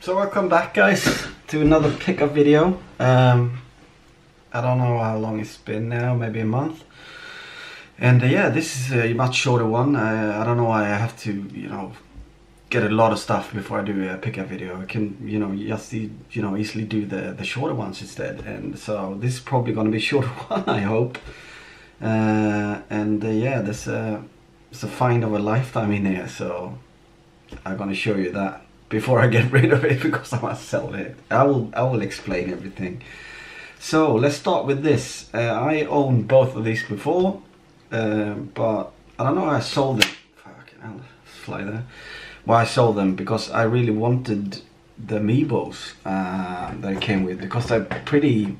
So welcome back, guys, to another pickup video. I don't know how long it's been now, maybe a month. And yeah, this is a much shorter one. I don't know why I have to, get a lot of stuff before I do a pickup video. I can, just easily do the shorter ones instead. And so this is probably going to be a shorter one, I hope. Yeah, there's a find of a lifetime in here, so I'm going to show you that before I get rid of it, because I must sell it. I will explain everything. So let's start with this. I owned both of these before, but I don't know why I sold them. Fucking hell, fly there. Why I sold them, because I really wanted the amiibos that it came with, because they're pretty,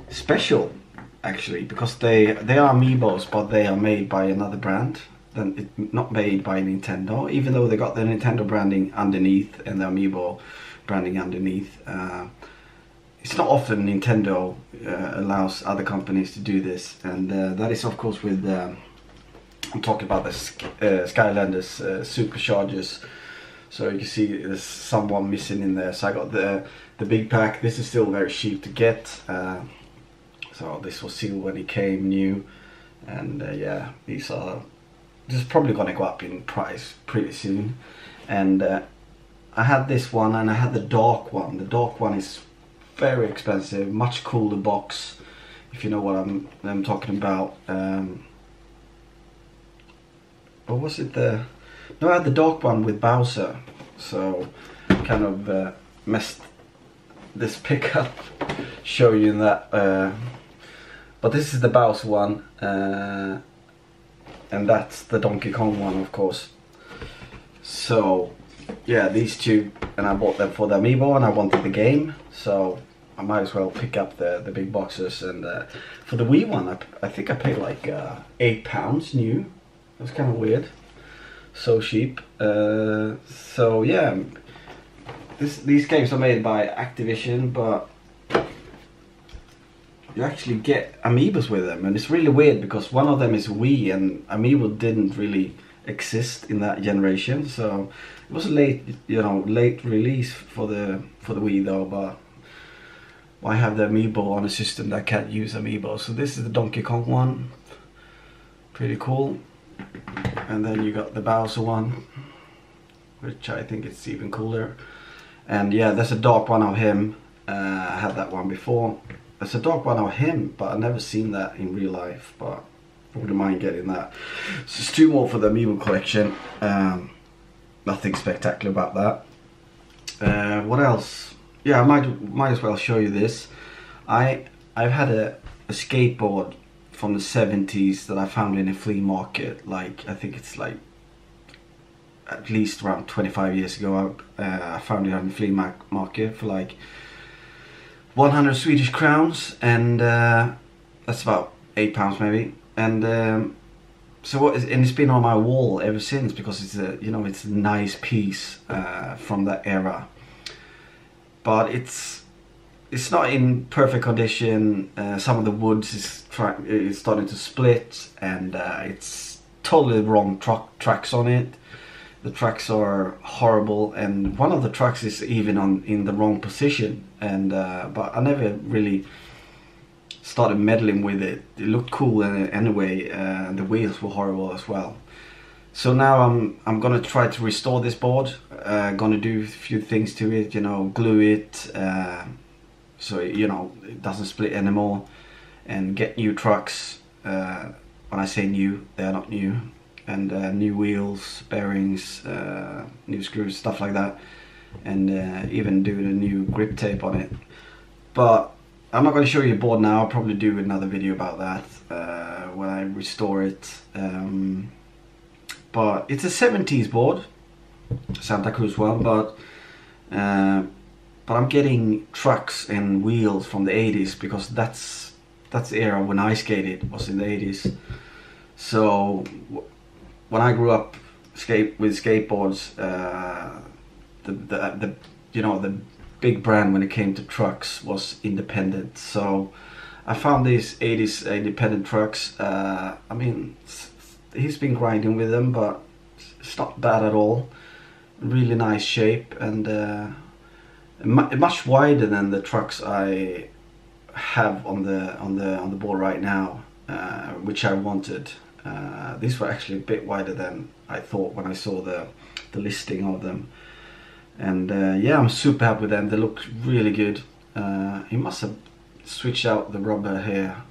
special actually, because they are amiibos, but they are made by another brand. Not made by Nintendo, even though they got the Nintendo branding underneath and the amiibo branding underneath. It's not often Nintendo allows other companies to do this, and that is of course with I'm talking about the Skylanders Superchargers. So you can see there's someone missing in there. So I got the big pack. This is still very cheap to get. So this was sealed when it came new, and yeah, these are. This is probably gonna go up in price pretty soon. And I had this one, and I had the dark one. The dark one is very expensive, much cooler box, if you know what I'm talking about. Or was it the? No, I had the dark one with Bowser. So kind of messed this pickup, show you that. But this is the Bowser one. And that's the Donkey Kong one, of course. So yeah, these two, and I bought them for the amiibo, and I wanted the game, so I might as well pick up the big boxes. And for the Wii one, I think I paid like £8 new. It was kind of weird, so cheap. So yeah, these games are made by Activision, but you actually get amiibos with them, and it's really weird because one of them is Wii, and amiibo didn't really exist in that generation, so it was a late release for the Wii though. But why have the amiibo on a system that can't use amiibo? So this is the Donkey Kong one, pretty cool. And then you got the Bowser one, which I think it's even cooler. And yeah, there's a dark one of him. I had that one before. There's a dark one of him, but I've never seen that in real life, but I wouldn't mind getting that. So there's two more for the amiibo collection. Nothing spectacular about that. What else? Yeah, I might as well show you this. I've had a skateboard from the 70s that I found in a flea market. Like, I think it's like at least around 25 years ago. I found it on the flea market for like 100 Swedish crowns, and that's about £8 maybe. And so it's been on my wall ever since, because it's it's a nice piece from that era. But it's not in perfect condition. Some of the woods is starting to split, and it's totally wrong tracks on it. The tracks are horrible, and one of the tracks is even in the wrong position. And but I never really started meddling with it. It looked cool anyway. The wheels were horrible as well. So now I'm gonna try to restore this board. Gonna do a few things to it. Glue it so it doesn't split anymore, and get new trucks. When I say new, they are not new. And new wheels, bearings, new screws, stuff like that, and even do the new grip tape on it. But I'm not going to show you a board now. I'll probably do another video about that when I restore it. But it's a 70s board, Santa Cruz one, but I'm getting trucks and wheels from the 80s, because that's the era when I skated, was in the 80s. So when I grew up with skateboards, the big brand when it came to trucks was Independent. So I found these 80s Independent trucks. I mean, he's been grinding with them, but it's not bad at all. really nice shape, and much wider than the trucks I have on the board right now, which I wanted. These were actually a bit wider than I thought when I saw the listing of them, and yeah, I'm super happy with them. They look really good. He must have switched out the rubber here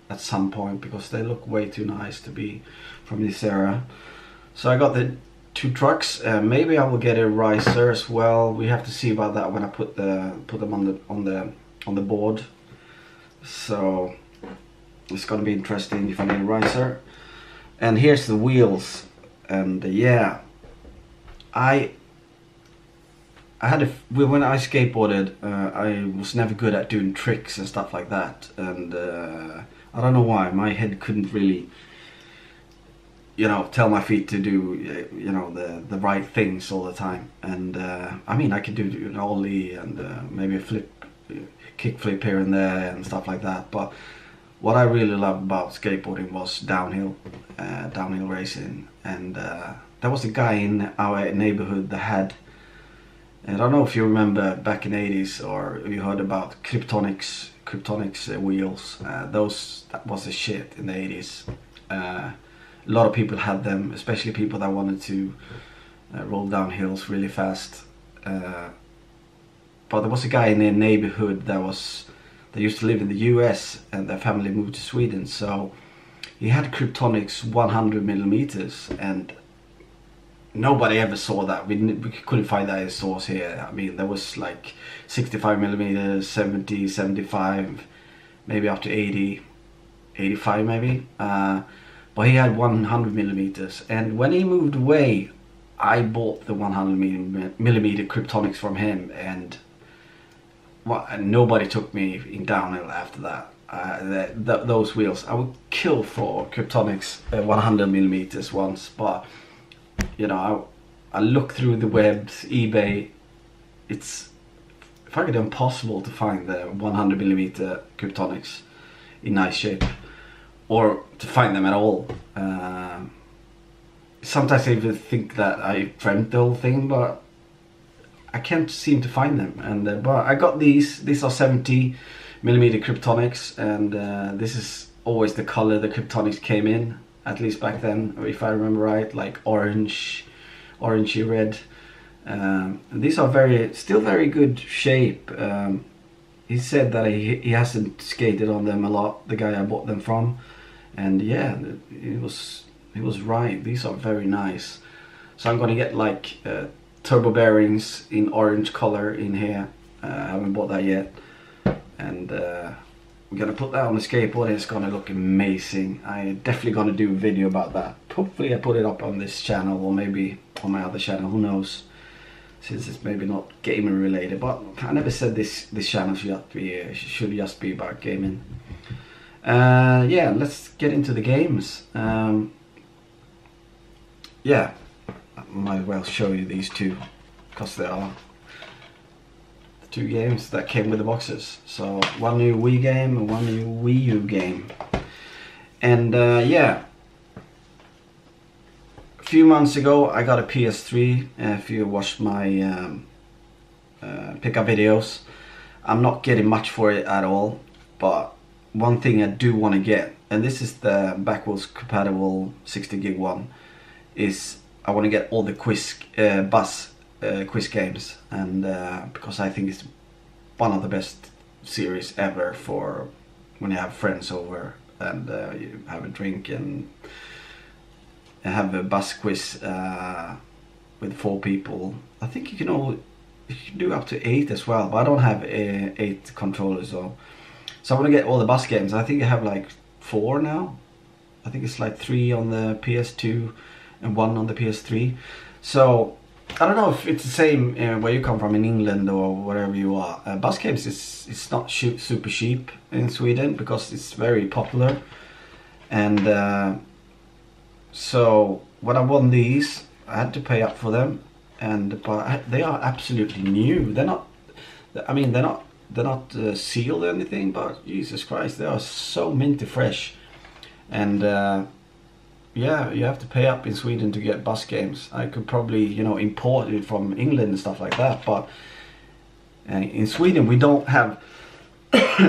at some point because they look way too nice to be from this era. So I got the 2 trucks. Maybe I will get a riser as well. We have to see about that when I put them on the board. So it's gonna be interesting if I need a riser. And here's the wheels, and yeah, I had when I skateboarded, I was never good at doing tricks and stuff like that, and I don't know why my head couldn't really, you know, tell my feet to do, you know, the right things all the time. And I mean, I could do an ollie and maybe a kick flip here and there and stuff like that. But what I really loved about skateboarding was downhill racing. And there was a guy in our neighborhood that had, I don't know if you remember back in the 80s or you heard about Kryptonics wheels. That was the shit in the 80s. A lot of people had them, especially people that wanted to roll down hills really fast. But there was a guy in their neighborhood that used to live in the US, and their family moved to Sweden, so he had Kryptonics 100mm, and nobody ever saw that. We couldn't find that in stores here. I mean, there was like 65mm, 70, 75, maybe up to 80, 85 maybe. But he had 100mm, and when he moved away, I bought the 100mm Kryptonics from him, and nobody took me in downhill after that. Those wheels, I would kill for Kryptonics 100mm once, but you know, I looked through the webs, eBay. It's fucking impossible to find the 100mm Kryptonics in nice shape, or to find them at all. Sometimes I even think that I dreamt the whole thing, but I can't seem to find them. And but I got these. These are 70mm Kryptonics, and this is always the color the Kryptonics came in, at least back then, if I remember right, like orangey red. These are still very good shape. He said that he hasn't skated on them a lot, the guy I bought them from, and yeah, he was right. These are very nice. So I'm gonna get like turbo bearings in orange color in here. I haven't bought that yet, and we're gonna put that on the skateboard. It's gonna look amazing. I'm definitely gonna do a video about that. Hopefully I put it up on this channel, or maybe on my other channel, who knows, since it's maybe not gaming related. But I never said this channel should just be about gaming. Yeah, let's get into the games. Yeah, I might as well show you these two, because they are the 2 games that came with the boxes. So one new Wii game and one new Wii U game. And yeah, a few months ago I got a PS3. If you watched my pickup videos, I'm not getting much for it at all, but one thing I do want to get, and this is the backwards compatible 60 gig one, is I want to get all the quiz games, and because I think it's one of the best series ever for when you have friends over and you have a drink and have a bus quiz with 4 people. I think you can do up to 8 as well, but I don't have 8 controllers, so I want to get all the bus games. I think I have like 4 now. I think it's like 3 on the PS2 and 1 on the PS3. So I don't know if it's the same where you come from in England or wherever you are. Bus games it's not super cheap in Sweden because it's very popular. And so when I won these, I had to pay up for them, but they are absolutely new. They're not. I mean, they're not sealed or anything, but Jesus Christ, they are so minty fresh. And yeah, you have to pay up in Sweden to get bus games. I could probably, you know, import it from England and stuff like that, but in Sweden we don't have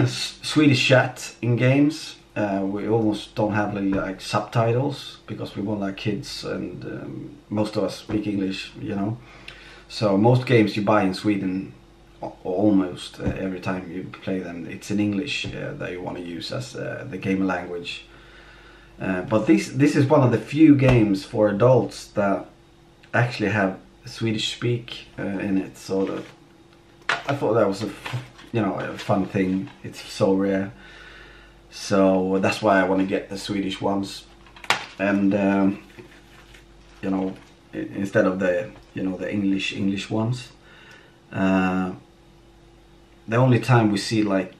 Swedish chat in games. We almost don't have like subtitles because we want our kids, and most of us speak English, you know. So most games you buy in Sweden, almost every time you play them, it's in English that you want to use as the game language. But this is one of the few games for adults that actually have Swedish speak in it. So that I thought that was a fun thing. It's so rare. So that's why I want to get the Swedish ones, and you know, instead of the the English ones. The only time we see like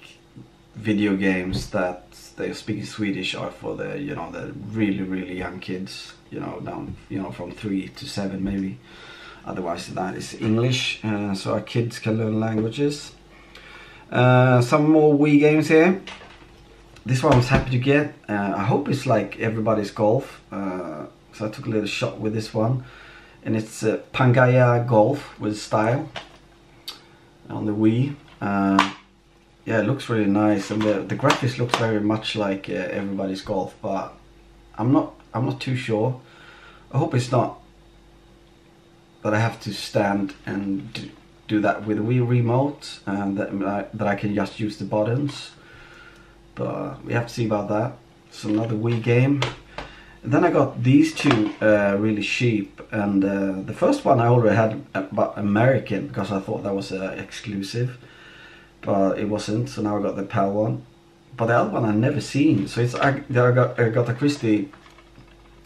video games that they're speaking Swedish are for the the really young kids, down from 3 to 7 maybe. Otherwise that is English, so our kids can learn languages. Some more Wii games here. This one I was happy to get. I hope it's like Everybody's Golf. So I took a little shot with this one. And it's Pangaea Golf with style on the Wii. Yeah, it looks really nice, and the graphics looks very much like Everybody's Golf, but I'm not too sure. I hope it's not that I have to stand and do that with a Wii remote, and that I can just use the buttons. But we have to see about that. It's another Wii game. And then I got these two really cheap, and the first one I already had about American because I thought that was exclusive, but it wasn't. So now I got the PAL one, but the other one I never seen. So it's I got Agatha Christie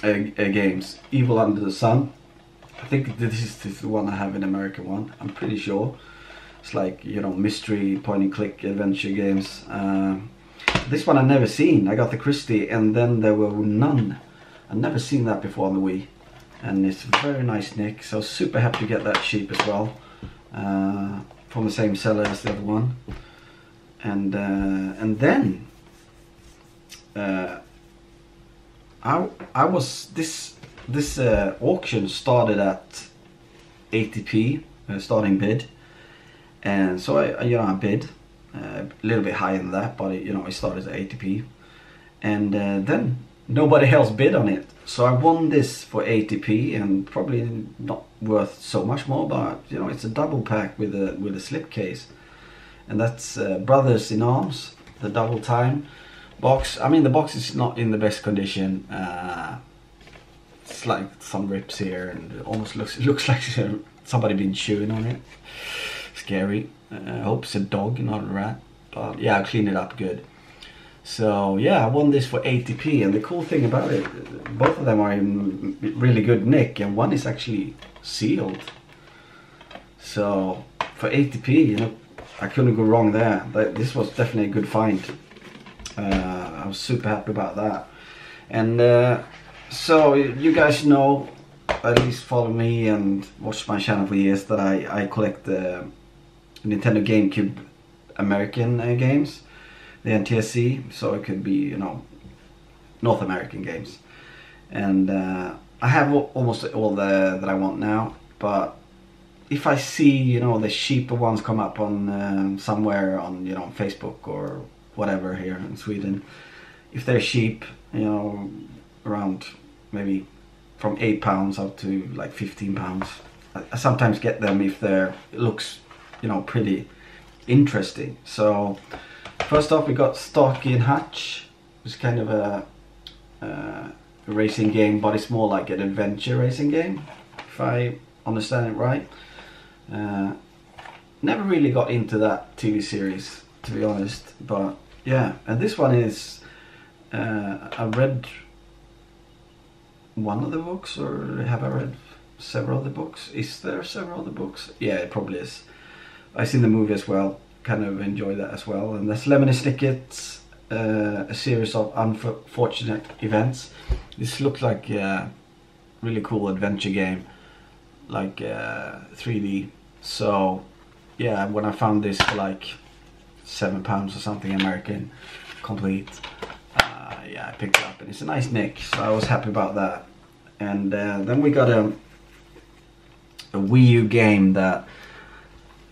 games, Evil Under the Sun. I think this is the one I have, an American one. I'm pretty sure. It's like mystery point and click adventure games. This one I never seen. I got the Christie, and then there were none. I've never seen that before on the Wii, and it's very nice nick. So super happy to get that cheap as well, from the same seller as the other one. And then I was this auction started at 80p starting bid, and so I bid a little bit higher than that, but it started at 80p, and then nobody else bid on it, so I won this for 80p, and probably not worth so much more, but it's a double pack with a slipcase, and that's Brothers in Arms, the double time box. I mean, the box is not in the best condition. It's like some rips here, and it almost looks like somebody been chewing on it. Scary. I hope it's a dog, not a rat. But yeah, I cleaned it up good. So yeah, I won this for 80p, and the cool thing about it, both of them are in really good nick, and one is actually sealed. So for 80p, I couldn't go wrong there. This was definitely a good find. I was super happy about that. And so you guys know, at least follow me and watch my channel for years, that I collect the Nintendo GameCube American games, the NTSC, so it could be North American games, and I have almost all that I want now. But if I see the cheaper ones come up on somewhere on Facebook or whatever here in Sweden, if they're cheap, around maybe from £8 up to like £15, I sometimes get them if it looks pretty interesting. So first off, we got Starkey and Hutch. It's kind of a racing game, but it's more like an adventure racing game, if I understand it right. Never really got into that TV series, to be honest, but yeah. And this one is I read one of the books, or have I read several of the books? Is there several other books? Yeah, it probably is. I've seen the movie as well, kind of enjoy that as well. And that's Lemony Snicket's a series of unfortunate events. This looks like a really cool adventure game, like 3D. So yeah, when I found this for like £7 or something American, complete, yeah, I picked it up, and it's a nice nick, so I was happy about that. And then we got a Wii U game that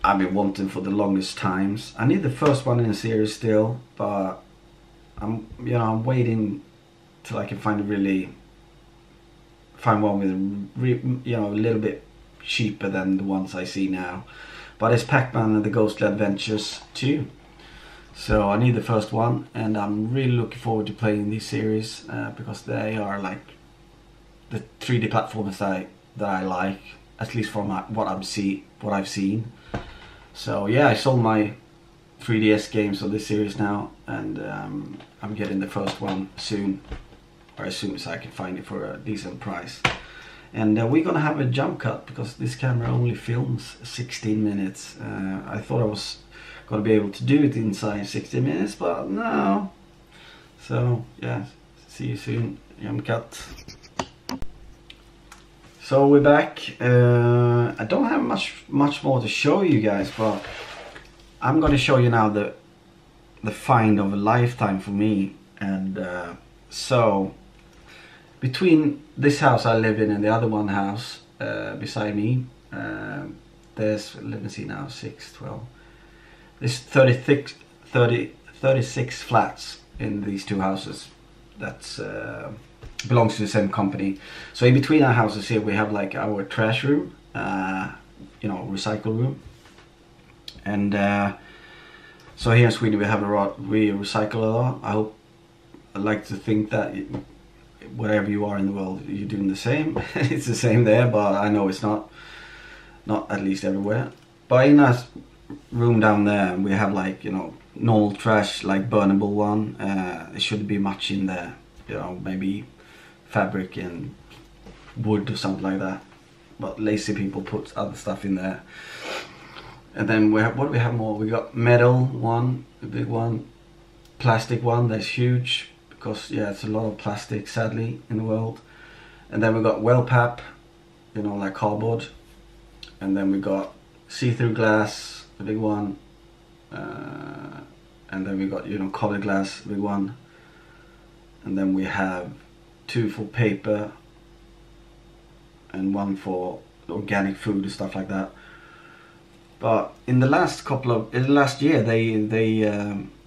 I've been wanting for the longest times. I need the first one in the series still, but I'm waiting till I can find one with a little bit cheaper than the ones I see now. But it's Pac-Man and the Ghostly Adventures 2. So I need the first one, and I'm really looking forward to playing this series because they are like the 3D platformers that I like, at least from what I've seen. So yeah, I sold my 3DS games of this series now, and I'm getting the first one soon, or as soon as I can find it for a decent price. And we're gonna have a jump cut because this camera only films 16 minutes. I thought I was gonna be able to do it inside 16 minutes, but no. So yeah, see you soon. Jump cut. So we're back. I don't have much more to show you guys, but I'm gonna show you now the find of a lifetime for me. And so between this house I live in and the other one house beside me, there's, let me see now, 6, 12. There's 36 flats in these two houses. That's belongs to the same company. So in between our houses here we have like our trash room, recycle room. And so here in Sweden we recycle a lot. I like to think that wherever you are in the world you're doing the same. It's the same there, but I know it's not at least everywhere. But in our room down there we have like, normal trash, like burnable one. There shouldn't be much in there, maybe fabric and wood or something like that, but lazy people put other stuff in there. And then what do we have more? We got metal one, a big one, plastic one that's huge, because yeah, it's a lot of plastic sadly in the world. And then we got Wellpapp, like cardboard. And then we got see-through glass, the big one. And then we got colored glass, big one. And then we have 2 for paper and 1 for organic food and stuff like that. But in the last year they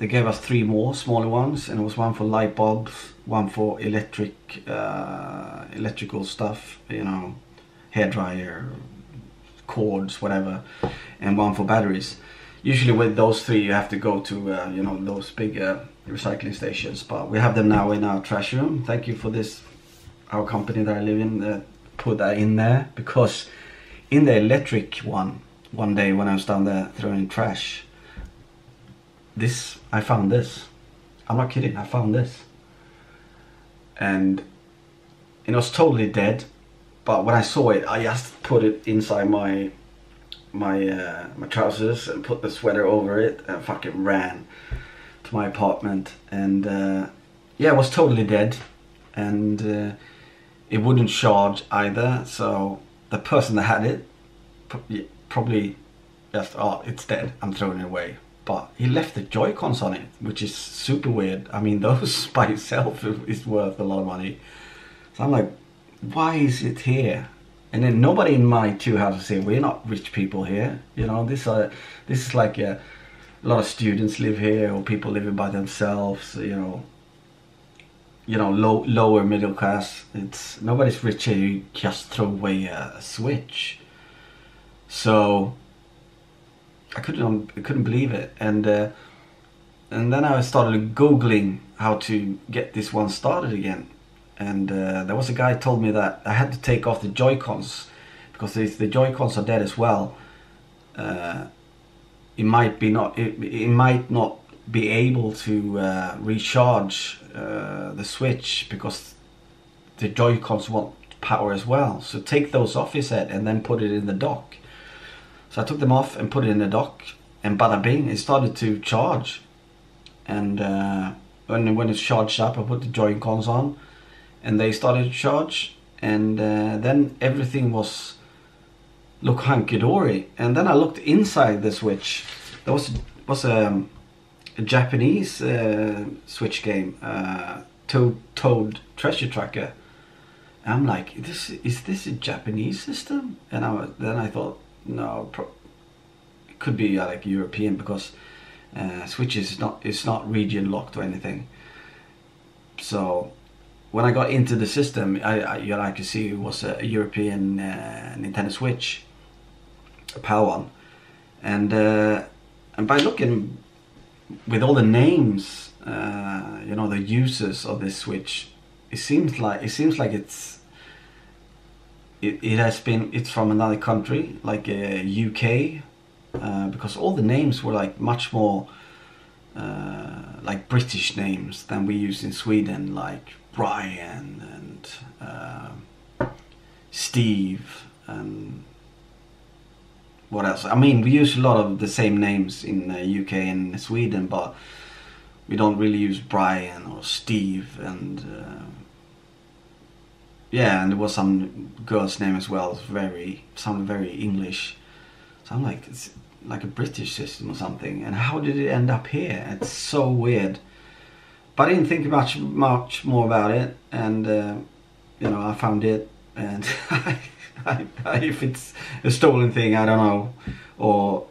gave us 3 more smaller ones, and it was 1 for light bulbs, 1 for electrical stuff, hairdryer, cords, whatever, and 1 for batteries. Usually with those 3 you have to go to those big recycling stations, but we have them now in our trash room. Thank you for this, our company that I live in, put that in there, because in the electric one day when I was down there throwing trash, I found this. I'm not kidding, I found this. And it was totally dead, but when I saw it I just put it inside my trousers and put the sweater over it and fucking ran to my apartment. And yeah, it was totally dead, and it wouldn't charge either. So the person that had it probably just, oh, it's dead, I'm throwing it away. But he left the Joy-Cons on it, which is super weird. I mean, those by itself is worth a lot of money. So I'm like, why is it here? And then nobody in my 2 houses here, we're not rich people here. This is like a lot of students live here, or people living by themselves, lower middle class. Nobody's rich here, you just throw away a switch. So I couldn't believe it. And then I started Googling how to get this one started again. And there was a guy told me that I had to take off the Joy-Cons, because if the Joy-Cons are dead as well, it might not be able to recharge the switch, because the Joy-Cons want power as well. So take those off, he said, and then put it in the dock. So I took them off and put it in the dock, and bada bing, it started to charge. And when it's charged up, I put the Joy-Cons on, and they started to charge, and then everything looked hunky-dory. And then I looked inside the switch. There was a Japanese Switch game, Toad Treasure Tracker. And I'm like, is this a Japanese system? And then I thought, no, it could be like European, because Switch is not region locked or anything. So when I got into the system, I could see it was a European Nintendo Switch, a PAL one, and by looking with all the names, you know, the users of this Switch, it seems like it's from another country, like UK, because all the names were like much more like British names than we use in Sweden, like Brian and Steve and what else? I mean, we use a lot of the same names in UK and Sweden, but we don't really use Brian or Steve. And yeah, and there was some girl's name as well. It sounded very English. So I'm like, it's like a British system or something. And how did it end up here? It's so weird. But I didn't think much more about it, and you know, I found it, and if it's a stolen thing, I don't know, or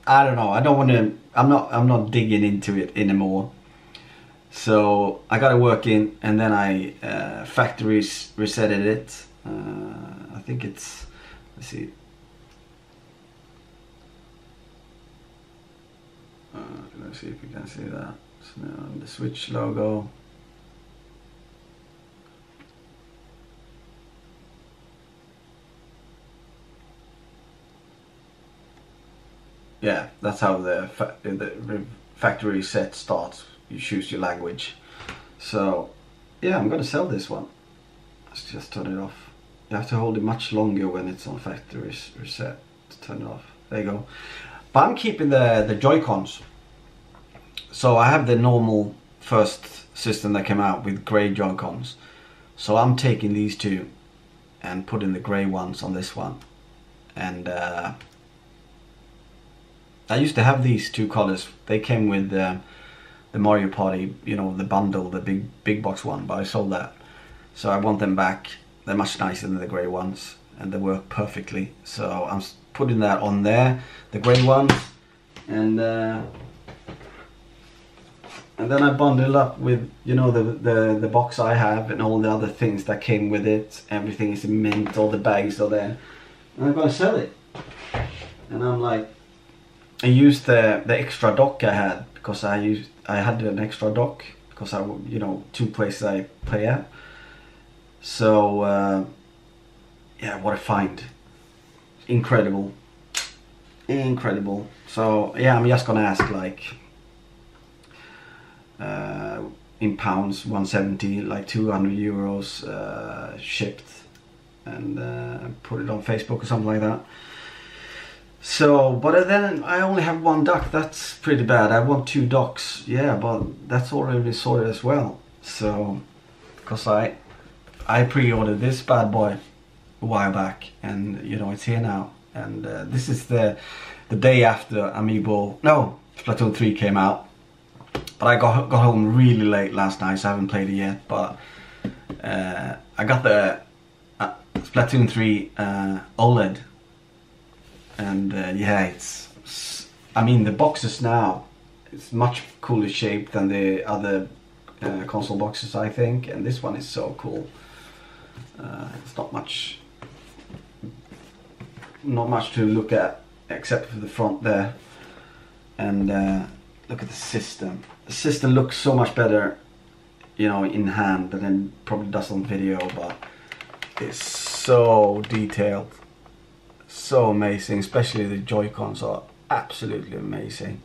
I don't know. I don't want to. I'm not digging into it anymore. So I got it working, and then I factory resetted it. I think it's, let's see. Let's see if you can see that. So the Switch logo. Yeah, that's how the factory reset starts. You choose your language. So yeah, I'm gonna sell this one. Let's just turn it off. You have to hold it much longer when it's on factory reset to turn it off. There you go. But I'm keeping the Joy-Cons. So I have the normal first system that came out with grey Joy-Cons. So I'm taking these two and putting the grey ones on this one. And I used to have these two colors. They came with the Mario Party, you know, the bundle, the big box one, but I sold that. So I want them back. They're much nicer than the grey ones, and they work perfectly. So I'm putting that on there, the grey ones, and then I bundle up with, you know, the box I have and all the other things that came with it. Everything is in mint, all the bags are there, and I'm gonna sell it. And I'm like, I used the extra dock I had, because I had an extra dock because you know, 2 places I play at. So yeah, what a find! Incredible. So yeah, I'm just gonna ask, like, in pounds, 170, like 200 euros shipped, and put it on Facebook or something like that. So, but then I only have 1 dock. That's pretty bad. I want 2 docks. Yeah, but that's already sorted as well. So, because I pre-ordered this bad boy a while back, and you know, it's here now. And this is the day after Splatoon 3 came out. But I got home really late last night, so I haven't played it yet. But I got the Splatoon 3 OLED. And yeah, I mean, the boxes now, it's much cooler shape than the other console boxes, I think. And this one is so cool. It's not much to look at except for the front there. And look at the system. The system looks so much better, you know, in hand than it probably does on video, but it's so detailed. So amazing, especially the Joy-Cons are absolutely amazing.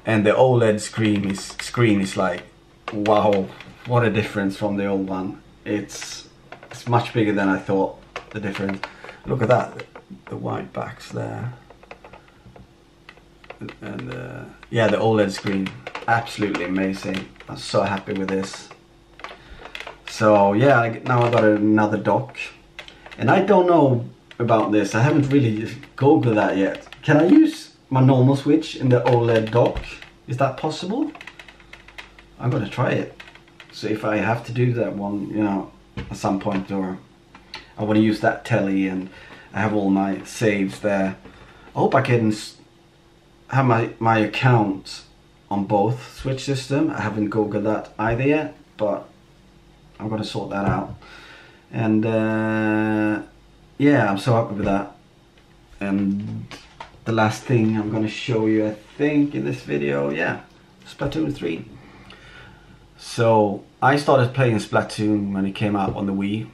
And the OLED screen is like, wow, what a difference from the old one. It's much bigger than I thought, the difference. Look at that, the white backs there. And yeah, the OLED screen, absolutely amazing. I'm so happy with this. So yeah, now I got another dock. And I don't know about this, I haven't really googled that yet. Can I use my normal Switch in the OLED dock? Is that possible? I'm gonna try it. So if I have to do that one, you know, at some point, or I want to use that telly and I have all my saves there, I hope I can have my account on both Switch system. I haven't googled that either yet, but I'm gonna sort that out. And yeah, I'm so happy with that. And the last thing I'm gonna show you, I think, in this video, yeah, Splatoon 3. So I started playing Splatoon when it came out on the Wii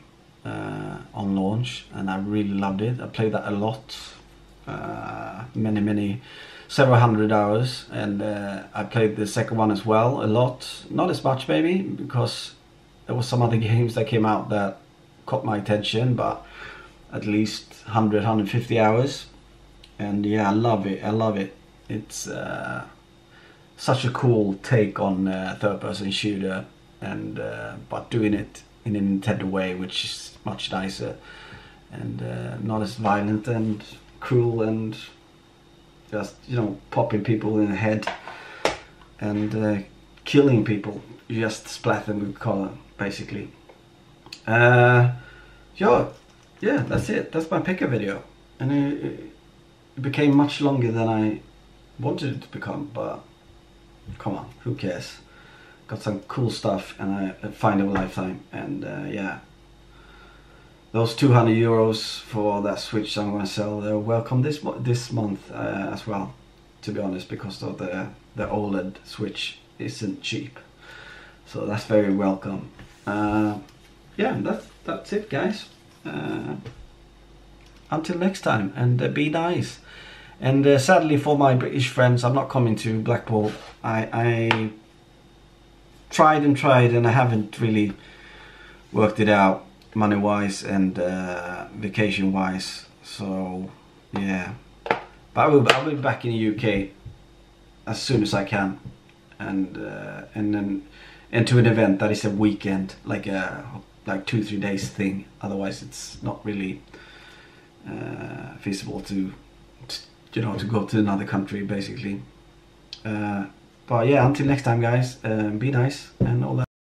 on launch, and I really loved it. I played that a lot, several hundred hours, and I played the second one as well a lot. Not as much maybe, because there was some other games that came out that caught my attention, but at least 100-150 hours. And yeah, I love it. I love it. It's such a cool take on third-person shooter, and but doing it in a Nintendo way, which is much nicer and not as violent and cruel and just, you know, popping people in the head and killing people. You just splat them with color, basically. Yeah, that's it. That's my picker video, and it became much longer than I wanted it to become, but come on, who cares? Got some cool stuff, and I find it a lifetime. And yeah, those 200 euros for that Switch I'm gonna sell, they're welcome this month as well, to be honest, because of the OLED Switch isn't cheap, so that's very welcome. Yeah, that's it, guys. Until next time, and be nice. And sadly for my British friends, I'm not coming to Blackpool. I tried and I haven't really worked it out money wise and vacation wise, so yeah, but I'll be back in the UK as soon as I can, and then into an event that is a weekend, like 2-3 days thing. Otherwise it's not really feasible to you know, to go to another country, basically. But yeah, until next time, guys, be nice and all that.